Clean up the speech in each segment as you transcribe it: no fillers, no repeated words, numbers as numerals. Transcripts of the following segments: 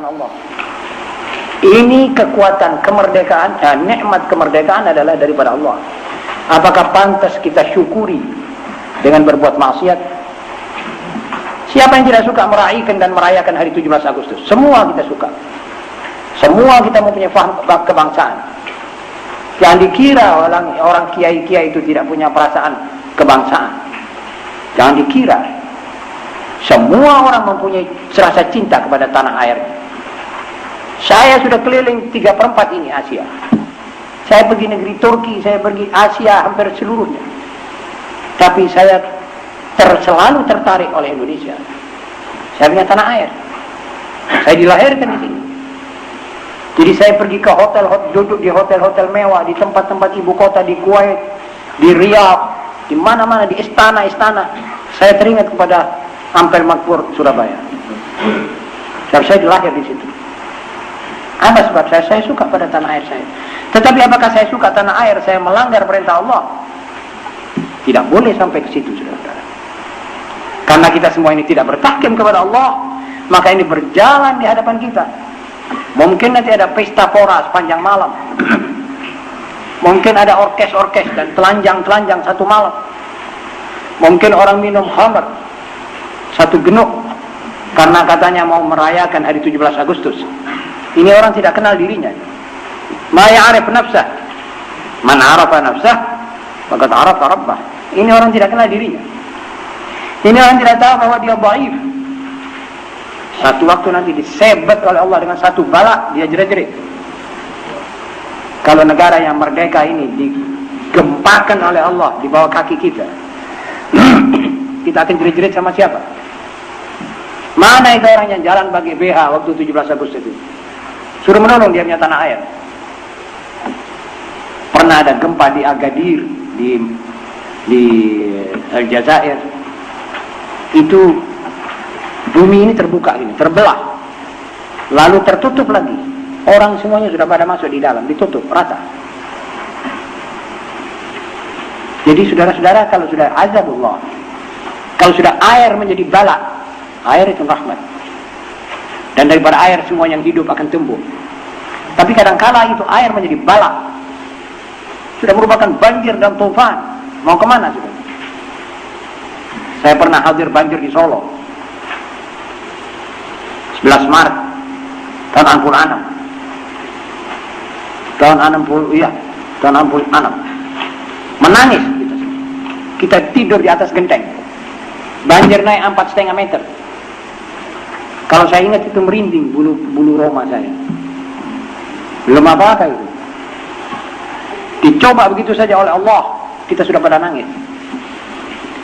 Allah. Ini kekuatan kemerdekaan, nikmat kemerdekaan adalah daripada Allah. Apakah pantas kita syukuri dengan berbuat maksiat? Siapa yang tidak suka meraihkan dan merayakan hari 17 Agustus? Semua kita suka. Semua kita mempunyai faham kebangsaan. Jangan dikira orang kiai-kiai itu tidak punya perasaan kebangsaan. Jangan dikira. Semua orang mempunyai rasa cinta kepada tanah airnya. Saya sudah keliling 3/4 ini Asia. Saya pergi negeri Turki, saya pergi Asia hampir seluruhnya. Tapi saya selalu tertarik oleh Indonesia. Saya punya tanah air. Saya dilahirkan di sini. Jadi saya pergi ke hotel, duduk di hotel-hotel mewah, di tempat-tempat ibu kota, di Kuwait, di Riyadh, di mana-mana, di istana-istana. Saya teringat kepada Ampel Makmur Surabaya. Sebab saya dilahir di situ. Apa sebab saya suka pada tanah air saya. Tetapi apakah saya suka tanah air saya melanggar perintah Allah? Tidak boleh sampai ke situ, saudara. Karena kita semua ini tidak bertahkim kepada Allah, maka ini berjalan di hadapan kita. Mungkin nanti ada pesta pora sepanjang malam. Mungkin ada orkes-orkes dan telanjang-telanjang satu malam. Mungkin orang minum khamr satu genuk karena katanya mau merayakan hari 17 Agustus. Ini orang tidak kenal dirinya. Ma ya'rif nafsah. Man 'arafa nafsah faqad 'arafa rabbah. Ini orang tidak kenal dirinya. Ini orang tidak tahu bahwa dia dhaif. Satu waktu nanti disebet oleh Allah dengan satu bala, dia jerit-jerit. Kalau negara yang merdeka ini digempakan oleh Allah di bawah kaki kita, kita akan jerit-jerit sama siapa? Mana itu orang yang jalan bagi BH waktu 17 Agustus itu? Suruh menolong dia punya tanah air. Pernah ada gempa di Agadir di Aljazair. Itu bumi ini terbuka gini, terbelah. Lalu tertutup lagi. Orang semuanya sudah pada masuk di dalam, ditutup rata. Jadi saudara-saudara, kalau sudah azabullah, kalau sudah air menjadi bala, air itu rahmat. Dan daripada air semua yang hidup akan tumbuh. Tapi kadangkala itu air menjadi bala. Sudah merupakan banjir dan tufan. Mau kemana sudah? Saya pernah hadir banjir di Solo 11 Maret tahun 66. Tahun 66. Menangis kita tidur di atas genteng. Banjir naik 4,5 meter. Kalau saya ingat itu merinding bulu roma saya. Belum apa-apa itu. Dicoba begitu saja oleh Allah, kita sudah pada nangis.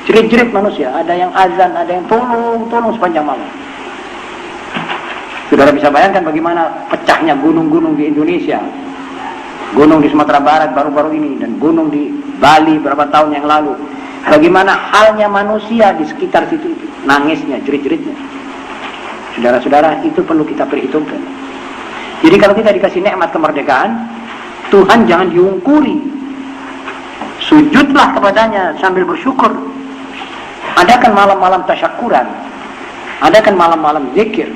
Jerit-jerit manusia, ada yang azan, ada yang tolong sepanjang malam. Saudara bisa bayangkan bagaimana pecahnya gunung-gunung di Indonesia. Gunung di Sumatera Barat baru-baru ini, dan gunung di Bali beberapa tahun yang lalu. Bagaimana halnya manusia di sekitar situ, nangisnya, jerit-jeritnya. Saudara-saudara, itu perlu kita perhitungkan. Jadi kalau kita dikasih nikmat kemerdekaan, Tuhan jangan diungkuri. Sujudlah kepadanya sambil bersyukur. Adakan malam-malam tasyakuran. Adakan malam-malam zikir.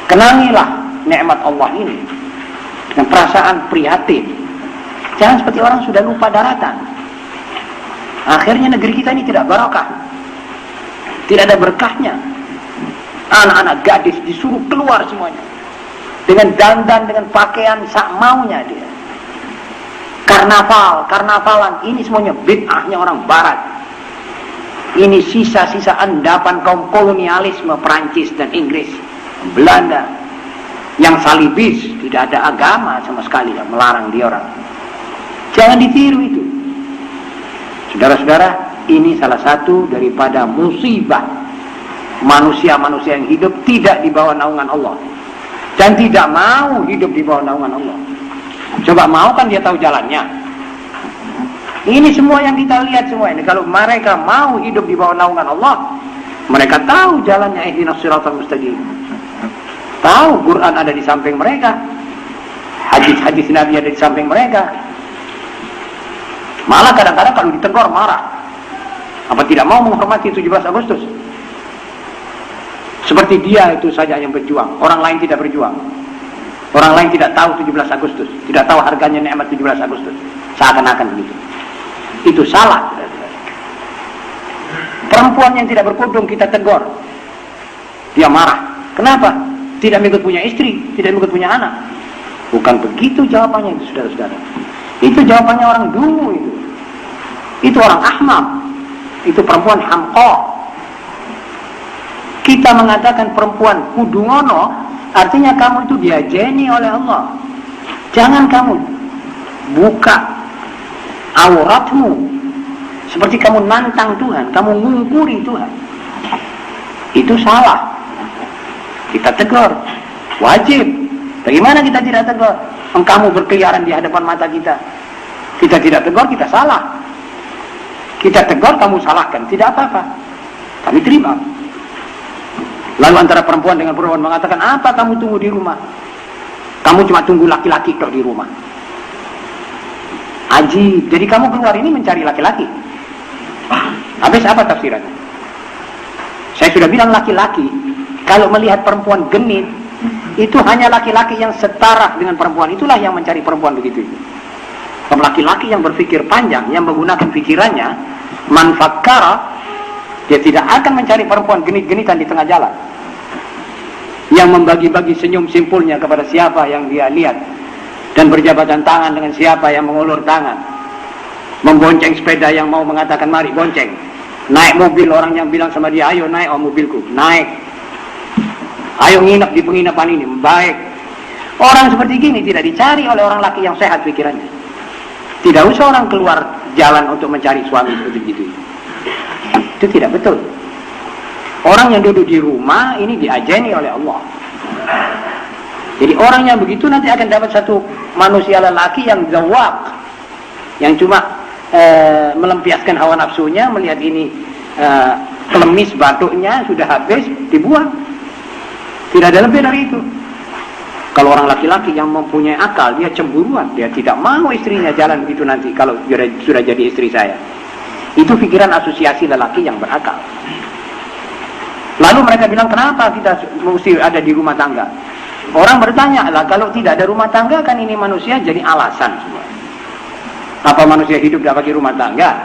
Kenangilah nikmat Allah ini dengan perasaan prihatin. Jangan seperti orang sudah lupa daratan. Akhirnya negeri kita ini tidak barakah. Tidak ada berkahnya. Anak-anak gadis disuruh keluar semuanya dengan dandan, dengan pakaian sak maunya dia. Karnavalan, ini semuanya bid'ahnya orang barat. Ini sisa-sisa endapan kaum kolonialisme Perancis dan Inggris, Belanda, yang salibis, tidak ada agama sama sekali yang melarang dia orang. Jangan ditiru itu. Saudara-saudara, ini salah satu daripada musibah manusia-manusia yang hidup tidak di bawah naungan Allah dan tidak mau hidup di bawah naungan Allah. Coba mau kan dia tahu jalannya. Ini semua yang kita lihat semua ini, kalau mereka mau hidup di bawah naungan Allah, mereka tahu jalannya, ihdinas siratal mustaqim. Tahu Quran ada di samping mereka, hadis-hadis Nabi ada di samping mereka. Malah kadang-kadang kalau ditegur marah. Apa tidak mau menghormati 17 Agustus? Seperti dia itu saja yang berjuang, orang lain tidak berjuang. Orang lain tidak tahu 17 Agustus, tidak tahu harganya nikmat 17 Agustus. Seakan-akan begitu. Itu salah. Perempuan yang tidak berkerudung kita tegur, dia marah. Kenapa? Tidak ikut punya istri, tidak ikut punya anak. Bukan begitu jawabannya itu, saudara-saudara. Itu jawabannya orang dulu itu. Itu orang ahmak. Itu perempuan hamqa. Kita mengatakan perempuan kudu ngono, artinya kamu itu diajeni oleh Allah. Jangan kamu buka auratmu seperti kamu nantang Tuhan, kamu ngungkuri Tuhan. Itu salah. Kita tegur, wajib. Bagaimana kita tidak tegur? Kamu berkeliaran di hadapan mata kita. Kita tidak tegur, kita salah. Kita tegur, kamu salahkan, tidak apa-apa. Kami terima. Lalu antara perempuan dengan perempuan mengatakan, apa kamu tunggu di rumah? Kamu cuma tunggu laki-laki kok di rumah. Ajib, jadi kamu keluar ini mencari laki-laki. Habis apa tafsirannya? Saya sudah bilang laki-laki, kalau melihat perempuan genit, itu hanya laki-laki yang setara dengan perempuan. Itulah yang mencari perempuan begitu. Kalau laki-laki yang berpikir panjang, yang menggunakan pikirannya, manfakkara, dia tidak akan mencari perempuan genit-genitan di tengah jalan. Yang membagi-bagi senyum simpulnya kepada siapa yang dia lihat. Dan berjabatan tangan dengan siapa yang mengulur tangan. Membonceng sepeda yang mau mengatakan mari bonceng. Naik mobil orang yang bilang sama dia, ayo naik mobilku. Naik. Ayo nginep di penginapan ini. Baik. Orang seperti gini tidak dicari oleh orang laki yang sehat pikirannya. Tidak usah orang keluar jalan untuk mencari suami seperti itu. Itu tidak betul. Orang yang duduk di rumah ini diajeni oleh Allah. Jadi orang yang begitu nanti akan dapat satu manusia lelaki yang zawak, yang cuma melampiaskan hawa nafsunya, melihat ini kelemis batuknya sudah habis, dibuang. Tidak ada lebih dari itu. Kalau orang laki-laki yang mempunyai akal, dia cemburuan, dia tidak mau istrinya jalan begitu nanti kalau sudah jadi istri saya. Itu pikiran asosiasi lelaki yang berakal. Lalu mereka bilang, kenapa kita mesti ada di rumah tangga? Orang bertanya, lah kalau tidak ada rumah tangga kan ini manusia jadi alasan semua. Apa manusia hidup tidak pakai rumah tangga?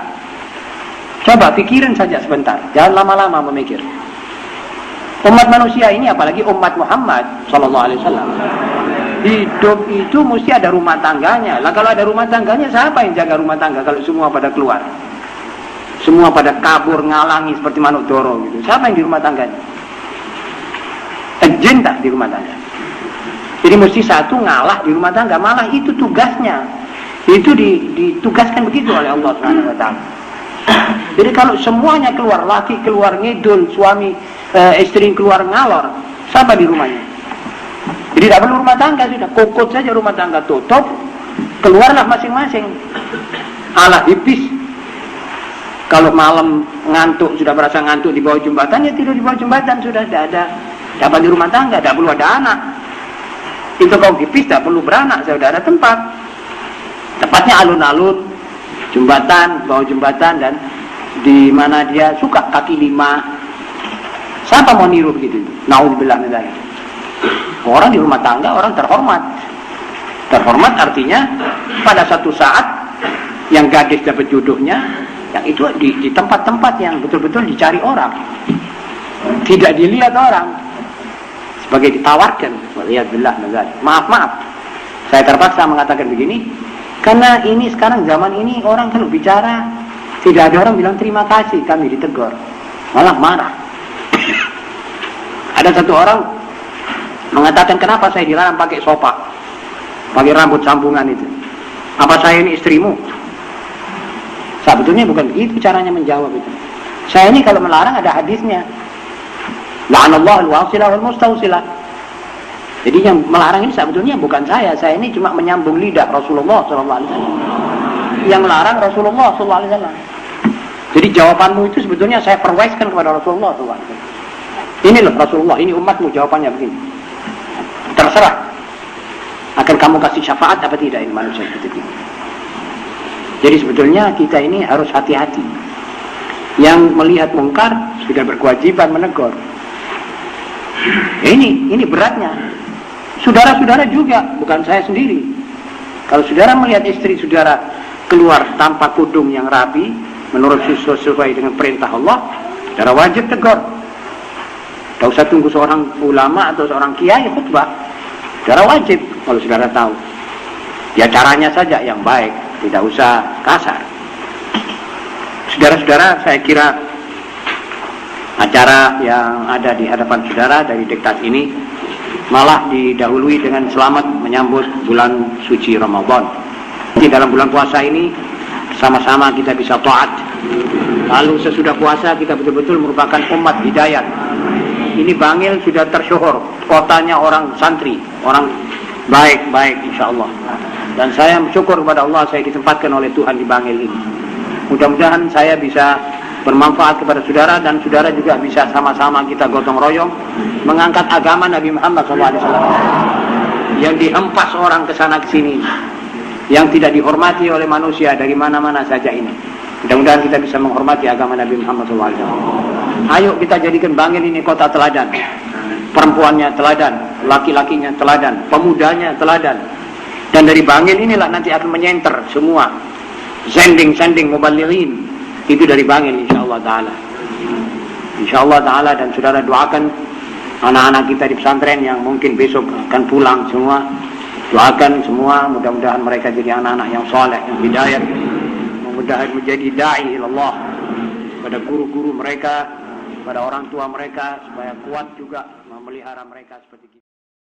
Coba pikirin saja sebentar, jangan lama-lama memikir. Umat manusia ini, apalagi umat Muhammad SAW, hidup itu mesti ada rumah tangganya. Lah kalau ada rumah tangganya, siapa yang jaga rumah tangga kalau semua pada keluar? Semua pada kabur, ngalangi seperti manuk doro gitu. Siapa yang di rumah tangganya? Jin tak di rumah tangga. Jadi mesti satu ngalah di rumah tangga. Malah itu tugasnya. Itu ditugaskan begitu oleh Allah SWT. Jadi kalau semuanya keluar, laki keluar ngidul, suami istri keluar ngalor, siapa di rumahnya? Jadi tidak perlu rumah tangga sudah, kokot saja rumah tangga tutup, keluarlah masing-masing. Alah hipis. Kalau malam ngantuk, sudah merasa ngantuk di bawah jembatan, ya tidur di bawah jembatan, sudah tidak ada dapat di rumah tangga, tidak perlu ada anak. Itu kaum hipis tidak perlu beranak, sudah ada tempat. Tempatnya alun-alun, jembatan, bawah jembatan, dan di mana dia suka kaki lima. Siapa mau niru begitu? Naudzubillah min dzalik. Orang di rumah tangga, orang terhormat. Terhormat artinya pada satu saat yang gadis dapat jodohnya, yang itu di tempat-tempat yang betul-betul dicari orang, tidak dilihat orang, sebagai ditawarkan. Waliyadzubillah min dzalik. Maaf, saya terpaksa mengatakan begini, karena ini sekarang zaman ini orang kalau bicara tidak ada orang bilang terima kasih, kami ditegur, malah marah. Ada satu orang mengatakan, kenapa saya dilarang pakai sopak, pakai rambut sambungan itu? Apa saya ini istrimu? Sebetulnya bukan begitu caranya menjawab itu. Saya ini kalau melarang ada hadisnya. La'anallahu al-wasilah wal mustawsilah. Jadi yang melarang ini sebetulnya bukan saya ini cuma menyambung lidah Rasulullah SAW. Yang melarang Rasulullah SAW. Jadi jawabanmu itu sebetulnya saya perwaiskan kepada Rasulullah SAW. Ini loh Rasulullah, ini umatmu, jawabannya begini. Terserah. Akan kamu kasih syafaat apa tidak ini manusia seperti ini. Jadi sebetulnya kita ini harus hati-hati. Yang melihat mungkar sudah berkewajiban menegur. Ini beratnya. Saudara-saudara juga, bukan saya sendiri. Kalau saudara melihat istri saudara keluar tanpa kudung yang rapi, menurut sesuai dengan perintah Allah, saudara wajib tegur. Tidak usah tunggu seorang ulama atau seorang kiai khutbah. Saudara wajib kalau saudara tahu. Ya caranya saja yang baik, tidak usah kasar. Saudara-saudara, saya kira acara yang ada di hadapan saudara dari diktat ini malah didahului dengan selamat menyambut bulan suci Ramadan. Di dalam bulan puasa ini sama-sama kita bisa taat. Lalu sesudah puasa kita betul-betul merupakan umat hidayat. Ini Bangil sudah tersyuhur, kotanya orang santri, orang baik-baik insyaallah. Dan saya bersyukur kepada Allah saya ditempatkan oleh Tuhan di Bangil ini. Mudah-mudahan saya bisa bermanfaat kepada saudara dan saudara juga bisa sama-sama kita gotong royong mengangkat agama Nabi Muhammad SAW yang dihempas orang ke sana ke sini, yang tidak dihormati oleh manusia dari mana-mana saja ini. Mudah-mudahan kita bisa menghormati agama Nabi Muhammad SAW. Ayo kita jadikan Bangil ini kota teladan. Perempuannya teladan, laki-lakinya teladan, pemudanya teladan. Dan dari Bangil inilah nanti akan menyenter semua sending mubalighin. Itu dari Bangil insyaallah ta'ala. Insyaallah ta'ala, dan saudara doakan anak-anak kita di pesantren yang mungkin besok akan pulang semua. Doakan semua, mudah-mudahan mereka jadi anak-anak yang soleh, yang hidayat. Mudah-mudahan menjadi da'i ilallah pada guru-guru mereka, pada orang tua mereka, supaya kuat juga memelihara mereka seperti kita.